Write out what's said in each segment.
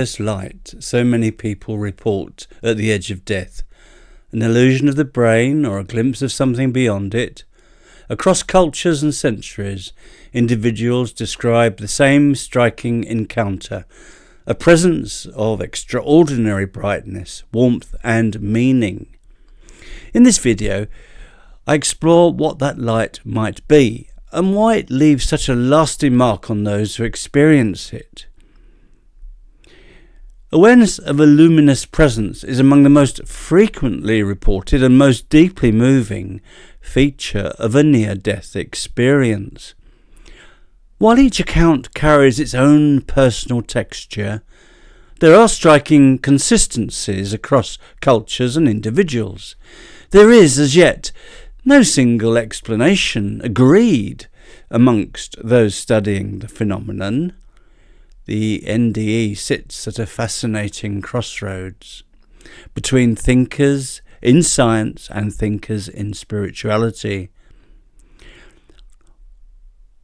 light so many people report at the edge of death, an illusion of the brain or a glimpse of something beyond it. Across cultures and centuries, individuals describe the same striking encounter, a presence of extraordinary brightness, warmth and meaning. In this video, I explore what that light might be and why it leaves such a lasting mark on those who experience it. Awareness of a luminous presence is among the most frequently reported and most deeply moving feature of a near-death experience. While each account carries its own personal texture, there are striking consistencies across cultures and individuals. There is, as yet, no single explanation agreed amongst those studying the phenomenon. The NDE sits at a fascinating crossroads between thinkers in science and thinkers in spirituality.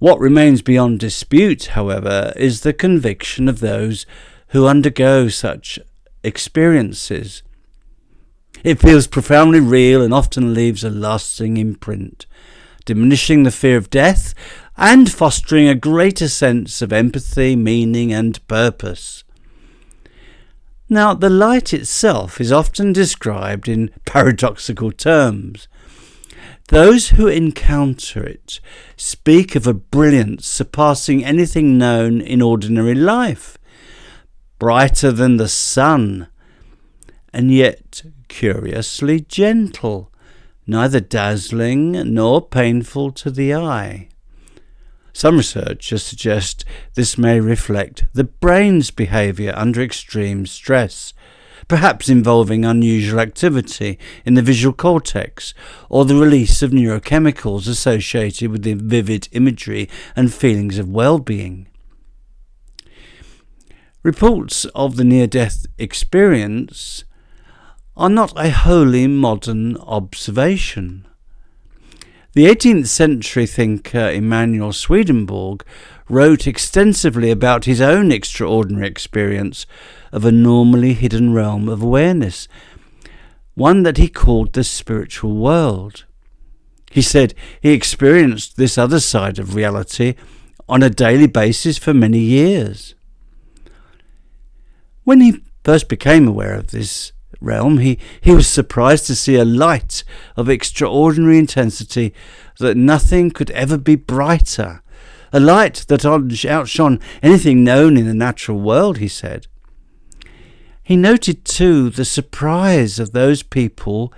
What remains beyond dispute, however, is the conviction of those who undergo such experiences. It feels profoundly real and often leaves a lasting imprint, diminishing the fear of death and fostering a greater sense of empathy, meaning and purpose. Now, the light itself is often described in paradoxical terms. Those who encounter it speak of a brilliance surpassing anything known in ordinary life, brighter than the sun, and yet curiously gentle, neither dazzling nor painful to the eye. Some researchers suggest this may reflect the brain's behaviour under extreme stress, perhaps involving unusual activity in the visual cortex or the release of neurochemicals associated with the vivid imagery and feelings of well-being. Reports of the near-death experience are not a wholly modern observation. The 18th century thinker Emanuel Swedenborg wrote extensively about his own extraordinary experience of a normally hidden realm of awareness, one that he called the spiritual world. He said he experienced this other side of reality on a daily basis for many years. When he first became aware of this realm, he was surprised to see a light of extraordinary intensity that nothing could ever be brighter, a light that outshone anything known in the natural world, he said. He noted too the surprise of those people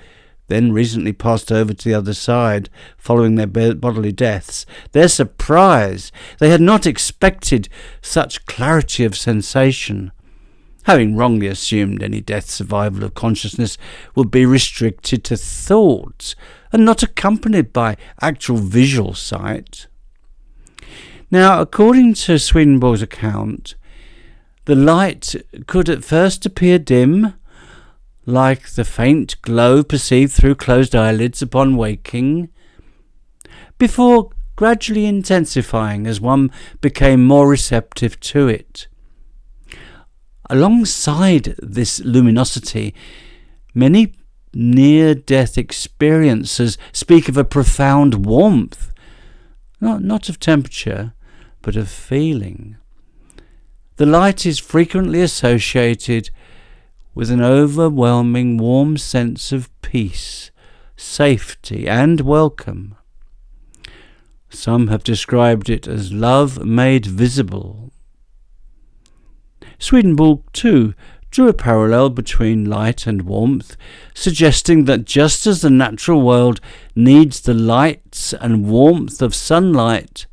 then recently passed over to the other side following their bodily deaths. Their surprise, they had not expected such clarity of sensation, having wrongly assumed any death survival of consciousness would be restricted to thought and not accompanied by actual visual sight. Now, according to Swedenborg's account, the light could at first appear dim, like the faint glow perceived through closed eyelids upon waking, before gradually intensifying as one became more receptive to it. Alongside this luminosity, many near-death experiencers speak of a profound warmth, not of temperature, but of feeling. The light is frequently associated with an overwhelming warm sense of peace, safety, and welcome. Some have described it as love made visible. Swedenborg, too, drew a parallel between light and warmth, suggesting that just as the natural world needs the lights and warmth of sunlight,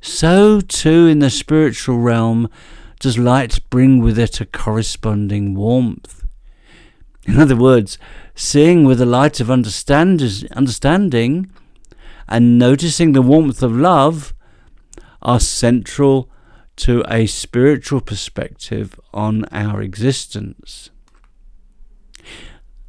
so too in the spiritual realm does light bring with it a corresponding warmth. In other words, seeing with the light of understanding and noticing the warmth of love are central to a spiritual perspective on our existence.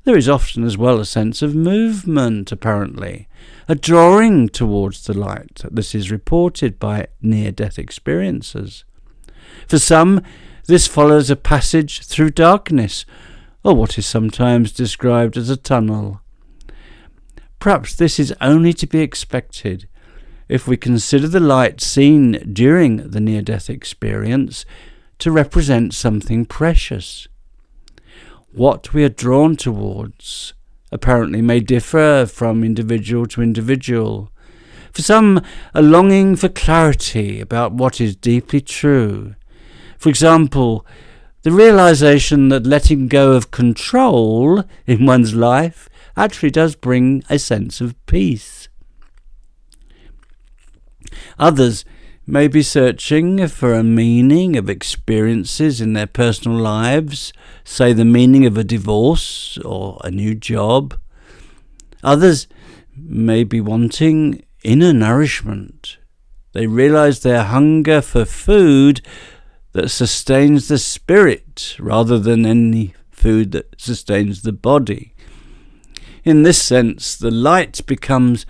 There is often as well a sense of movement, apparently, a drawing towards the light. This is reported by near-death experiencers. For some, This follows a passage through darkness, or what is sometimes described as a tunnel. Perhaps this is only to be expected if we consider the light seen during the near-death experience to represent something precious. What we are drawn towards apparently may differ from individual to individual. For some, a longing for clarity about what is deeply true. For example, the realization that letting go of control in one's life actually does bring a sense of peace. Others may be searching for a meaning of experiences in their personal lives, say the meaning of a divorce or a new job. Others may be wanting inner nourishment. They realize their hunger for food that sustains the spirit rather than any food that sustains the body. In this sense, the light becomes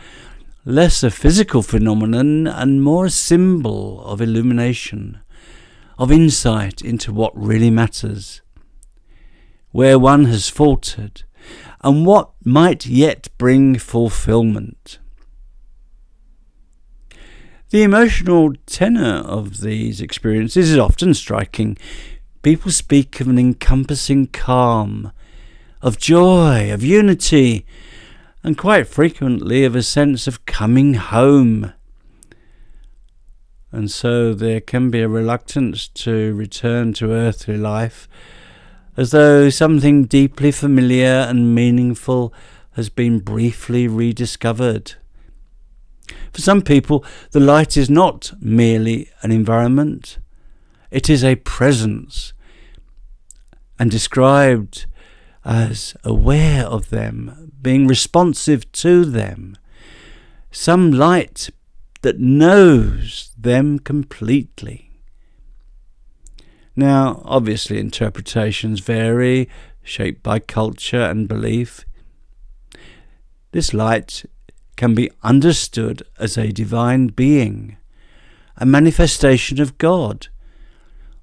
less a physical phenomenon and more a symbol of illumination, of insight into what really matters, where one has faltered, and what might yet bring fulfillment. The emotional tenor of these experiences is often striking. People speak of an encompassing calm, of joy, of unity, and quite frequently of a sense of coming home. And so there can be a reluctance to return to earthly life, as though something deeply familiar and meaningful has been briefly rediscovered. For some people, the light is not merely an environment, it is a presence, and described as aware of them, being responsive to them, some light that knows them completely. Now, obviously interpretations vary, shaped by culture and belief. This light can be understood as a divine being, a manifestation of God,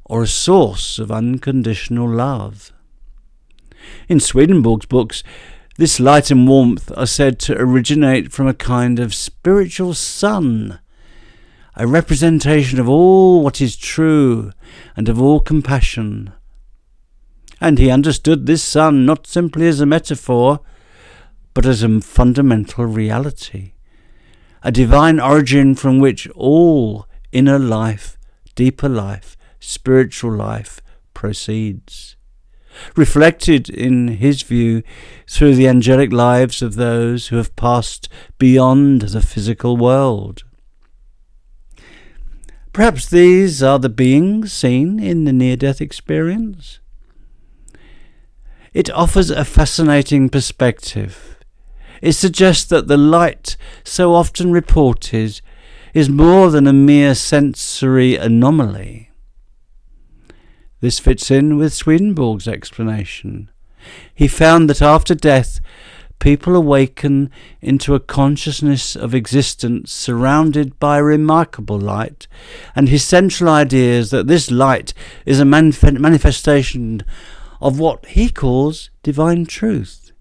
or a source of unconditional love. In Swedenborg's books, this light and warmth are said to originate from a kind of spiritual sun, a representation of all what is true and of all compassion. And he understood this sun not simply as a metaphor, but as a fundamental reality, a divine origin from which all inner life, deeper life, spiritual life proceeds, reflected in his view through the angelic lives of those who have passed beyond the physical world. Perhaps these are the beings seen in the near-death experience. It offers a fascinating perspective. It suggests that the light so often reported is more than a mere sensory anomaly. This fits in with Swedenborg's explanation. He found that after death, people awaken into a consciousness of existence surrounded by remarkable light, and his central idea is that this light is a manifestation of what he calls divine truth,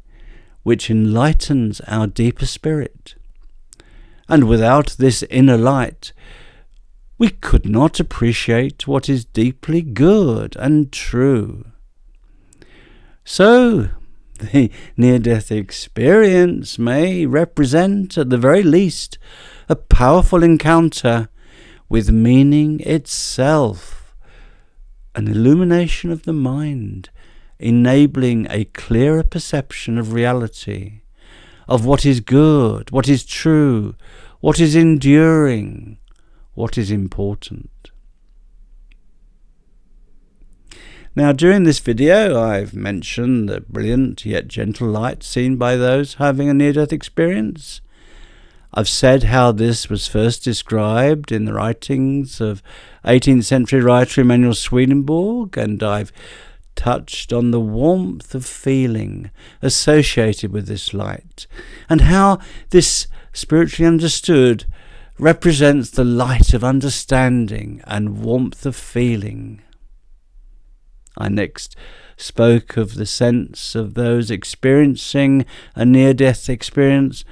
which enlightens our deeper spirit. And without this inner light, we could not appreciate what is deeply good and true. So, the near-death experience may represent, at the very least, a powerful encounter with meaning itself, an illumination of the mind, enabling a clearer perception of reality, of what is good, what is true, what is enduring, what is important. Now, during this video, I've mentioned the brilliant yet gentle light seen by those having a near-death experience. I've said how this was first described in the writings of 18th century writer Emanuel Swedenborg, and I've touched on the warmth of feeling associated with this light, and how this, spiritually understood, represents the light of understanding and warmth of feeling. I next spoke of the sense of those experiencing a near-death experience,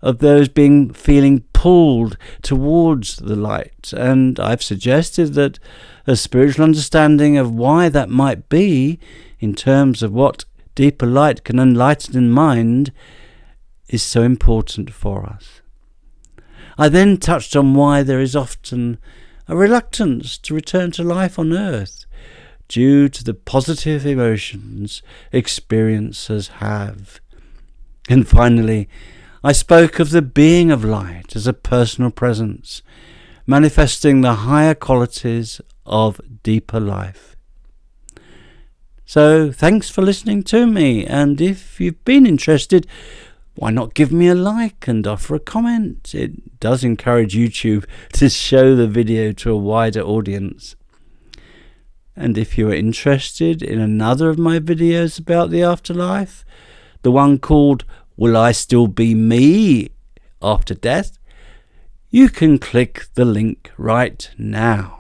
of those feeling pulled towards the light, and I've suggested that a spiritual understanding of why that might be, in terms of what deeper light can enlighten in mind, is so important for us. I then touched on why there is often a reluctance to return to life on earth due to the positive emotions experiencers have. And finally, I spoke of the being of light as a personal presence, manifesting the higher qualities of deeper life. So, thanks for listening to me, and if you've been interested, why not give me a like and offer a comment? It does encourage YouTube to show the video to a wider audience. And if you are interested in another of my videos about the afterlife, the one called Will I Still Be Me After Death? You can click the link right now.